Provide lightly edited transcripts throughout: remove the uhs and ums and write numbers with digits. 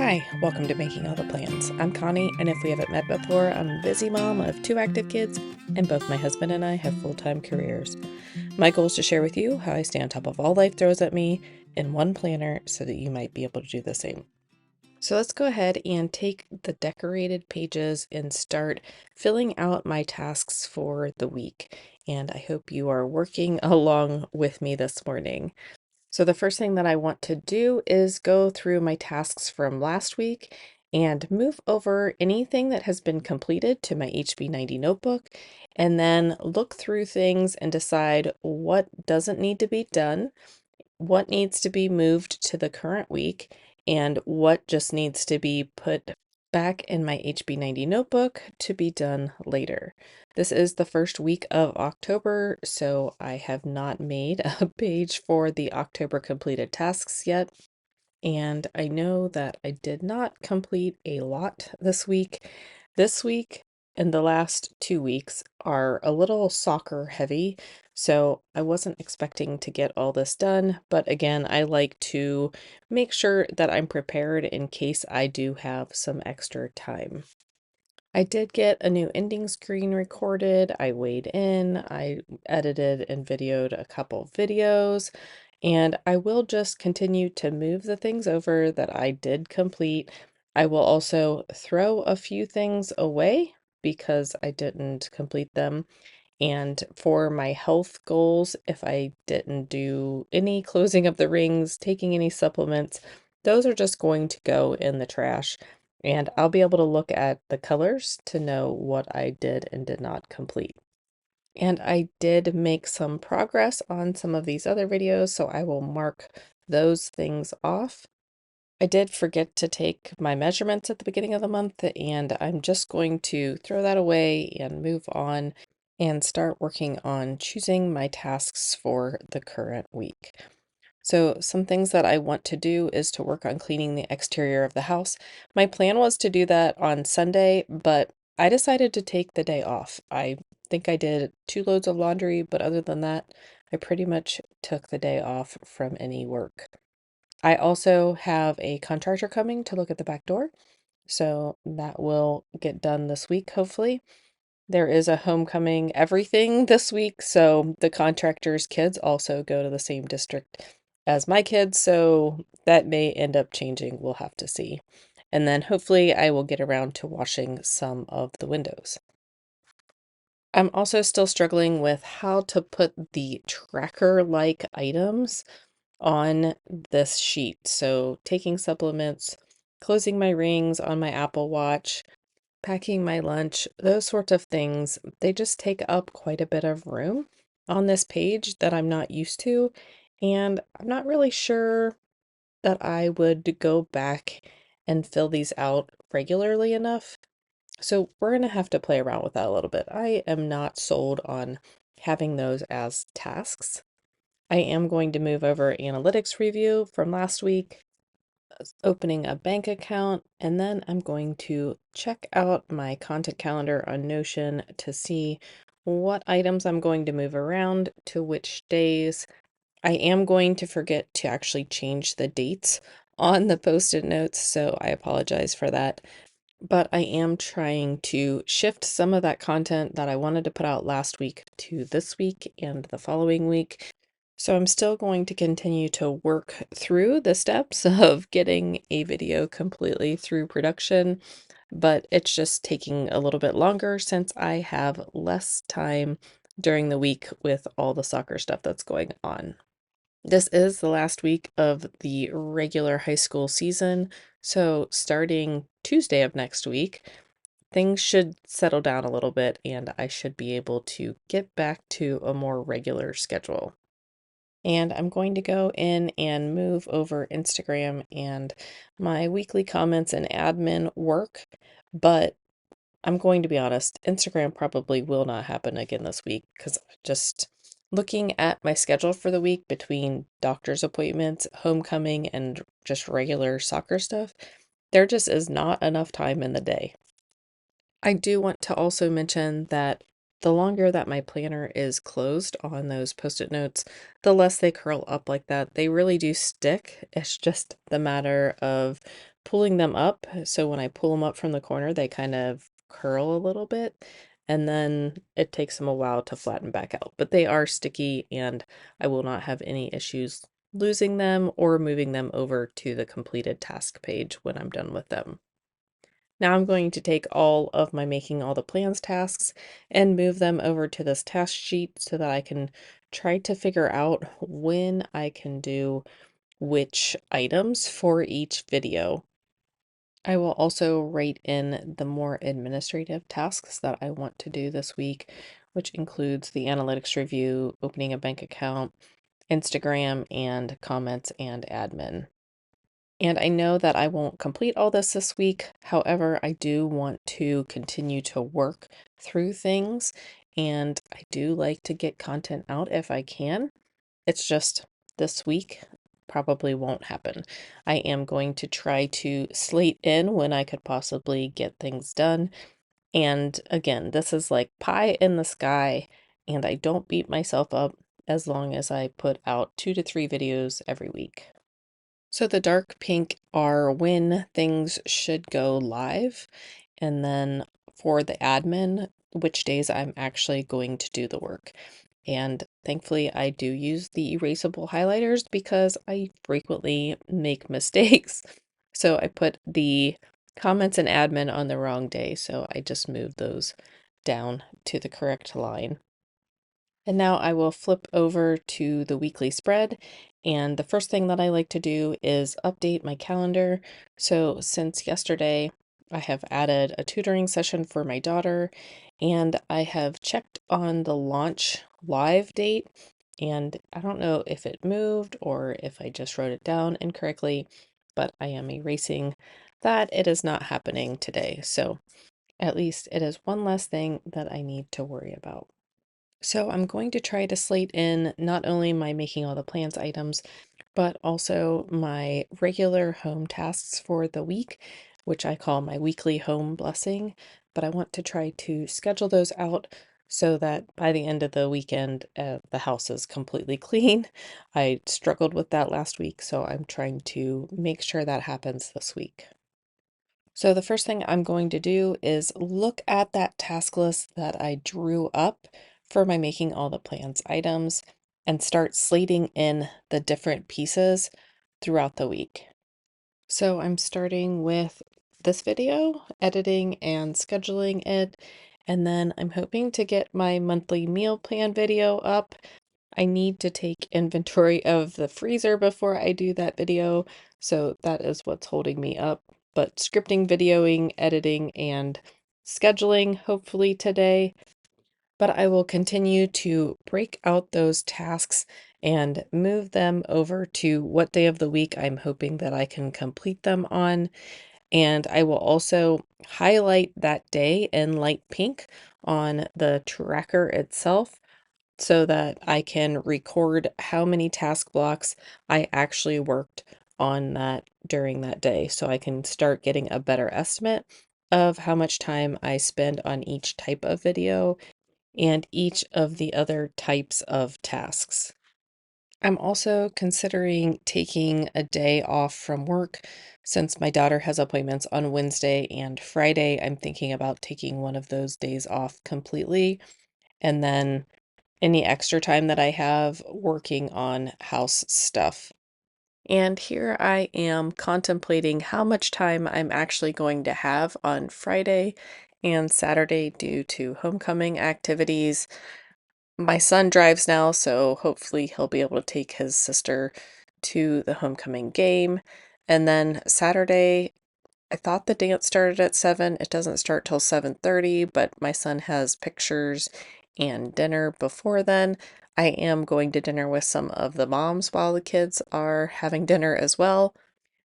Hi, welcome to Making All the Plans. I'm Connie, and if we haven't met before, I'm a busy mom of two active kids, and both my husband and I have full-time careers. My goal is to share with you how I stay on top of all life throws at me in one planner so that you might be able to do the same. So let's go ahead and take the decorated pages and start filling out my tasks for the week. And I hope you are working along with me this morning. So the first thing that I want to do is go through my tasks from last week and move over anything that has been completed to my HB90 notebook, and then look through things and decide what doesn't need to be done, what needs to be moved to the current week, and what just needs to be put back in my HB90 notebook to be done later. This is the first week of October, so I have not made a page for the October completed tasks yet. And I know that I did not complete a lot this week. This week and the last 2 weeks are a little soccer heavy, so I wasn't expecting to get all this done. But again, I like to make sure that I'm prepared in case I do have some extra time. I did get a new ending screen recorded. I weighed in, I edited and videoed a couple videos, and I will just continue to move the things over that I did complete. I will also throw a few things away because I didn't complete them. And for my health goals, if I didn't do any closing of the rings, taking any supplements, those are just going to go in the trash. And I'll be able to look at the colors to know what I did and did not complete. And I did make some progress on some of these other videos, so I will mark those things off. I did forget to take my measurements at the beginning of the month, and I'm just going to throw that away and move on and start working on choosing my tasks for the current week. So some things that I want to do is to work on cleaning the exterior of the house. My plan was to do that on Sunday, but I decided to take the day off. I think I did 2 loads of laundry, but other than that, I pretty much took the day off from any work. I also have a contractor coming to look at the back door, so that will get done this week, hopefully. There is a homecoming everything this week, so the contractor's kids also go to the same district as my kids, so that may end up changing. We'll have to see. And then hopefully I will get around to washing some of the windows. I'm also still struggling with how to put the tracker-like items on this sheet. So taking supplements, closing my rings on my Apple Watch, packing my lunch, those sorts of things, they just take up quite a bit of room on this page that I'm not used to. And I'm not really sure that I would go back and fill these out regularly enough. So we're going to have to play around with that a little bit. I am not sold on having those as tasks. I am going to move over analytics review from last week, opening a bank account, and then I'm going to check out my content calendar on Notion to see what items I'm going to move around to which days. I am going to forget to actually change the dates on the post-it notes, so I apologize for that. But I am trying to shift some of that content that I wanted to put out last week to this week and the following week. So I'm still going to continue to work through the steps of getting a video completely through production, but it's just taking a little bit longer since I have less time during the week with all the soccer stuff that's going on. This is the last week of the regular high school season, so starting Tuesday of next week, things should settle down a little bit and I should be able to get back to a more regular schedule. And I'm going to go in and move over Instagram and my weekly comments and admin work, but I'm going to be honest, Instagram probably will not happen again this week because just looking at my schedule for the week between doctor's appointments, homecoming, and just regular soccer stuff, there just is not enough time in the day. I do want to also mention that the longer that my planner is closed on those post-it notes, the less they curl up like that. They really do stick. It's just the matter of pulling them up. So when I pull them up from the corner, they kind of curl a little bit, and then it takes them a while to flatten back out. But they are sticky, and I will not have any issues losing them or moving them over to the completed task page when I'm done with them. Now I'm going to take all of my making all the plans tasks and move them over to this task sheet so that I can try to figure out when I can do which items for each video. I will also write in the more administrative tasks that I want to do this week, which includes the analytics review, opening a bank account, Instagram, and comments and admin. And I know that I won't complete all this week. However, I do want to continue to work through things, and I do like to get content out if I can. It's just this week probably won't happen. I am going to try to slate in when I could possibly get things done. And again, this is like pie in the sky, and I don't beat myself up as long as I put out 2 to 3 videos every week. So the dark pink are when things should go live, and then for the admin, which days I'm actually going to do the work. And thankfully, I do use the erasable highlighters because I frequently make mistakes. So I put the comments and admin on the wrong day, so I just moved those down to the correct line. And now I will flip over to the weekly spread. And the first thing that I like to do is update my calendar. So since yesterday, I have added a tutoring session for my daughter, and I have checked on the launch live date. And I don't know if it moved or if I just wrote it down incorrectly, but I am erasing that. It is not happening today. So at least it is one less thing that I need to worry about. So I'm going to try to slate in not only my making all the plans items, but also my regular home tasks for the week, which I call my weekly home blessing. But I want to try to schedule those out so that by the end of the weekend, the house is completely clean. I struggled with that last week, so I'm trying to make sure that happens this week. So the first thing I'm going to do is look at that task list that I drew up for my making all the plans items and start slating in the different pieces throughout the week. So I'm starting with this video, editing and scheduling it, and then I'm hoping to get my monthly meal plan video up. I need to take inventory of the freezer before I do that video, so that is what's holding me up. But scripting, videoing, editing, and scheduling hopefully today. But I will continue to break out those tasks and move them over to what day of the week I'm hoping that I can complete them on. And I will also highlight that day in light pink on the tracker itself so that I can record how many task blocks I actually worked on that during that day. So I can start getting a better estimate of how much time I spend on each type of video and each of the other types of tasks. I'm also considering taking a day off from work since my daughter has appointments on Wednesday and Friday. I'm thinking about taking one of those days off completely, and then any extra time that I have working on house stuff. And here I am contemplating how much time I'm actually going to have on Friday and Saturday due to homecoming activities. My son drives now, so hopefully he'll be able to take his sister to the homecoming game. And then Saturday, I thought the dance started at 7. It doesn't start till 7:30, but my son has pictures and dinner before then. I am going to dinner with some of the moms while the kids are having dinner as well.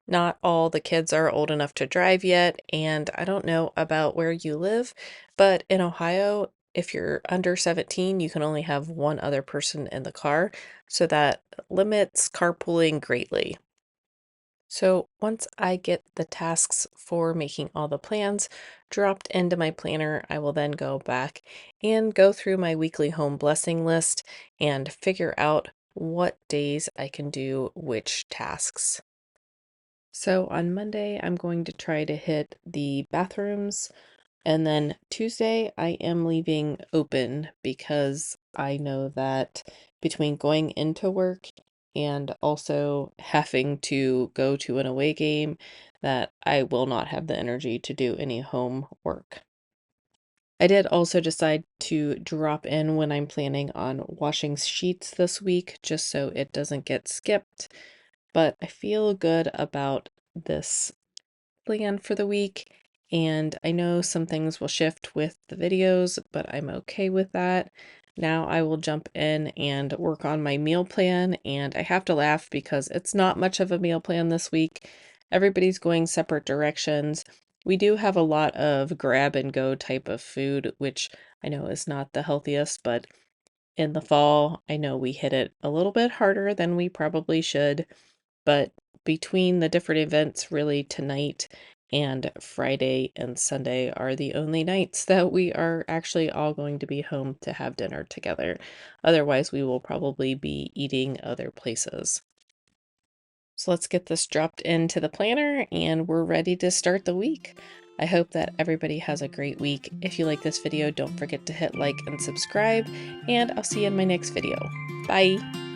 Not all the kids are old enough to drive yet, and I don't know about where you live, but in Ohio, if you're under 17, you can only have one other person in the car, so that limits carpooling greatly. So once I get the tasks for making all the plans dropped into my planner, I will then go back and go through my weekly home blessing list and figure out what days I can do which tasks. So on Monday, I'm going to try to hit the bathrooms, and then Tuesday, I am leaving open because I know that between going into work and also having to go to an away game, that I will not have the energy to do any home work. I did also decide to drop in when I'm planning on washing sheets this week, just so it doesn't get skipped. But I feel good about this plan for the week, and I know some things will shift with the videos, but I'm okay with that. Now I will jump in and work on my meal plan, and I have to laugh because it's not much of a meal plan this week. Everybody's going separate directions. We do have a lot of grab and go type of food, which I know is not the healthiest, but in the fall, I know we hit it a little bit harder than we probably should. But between the different events, really tonight and Friday and Sunday are the only nights that we are actually all going to be home to have dinner together. Otherwise, we will probably be eating other places. So let's get this dropped into the planner and we're ready to start the week. I hope that everybody has a great week. If you like this video, don't forget to hit like and subscribe, and I'll see you in my next video. Bye!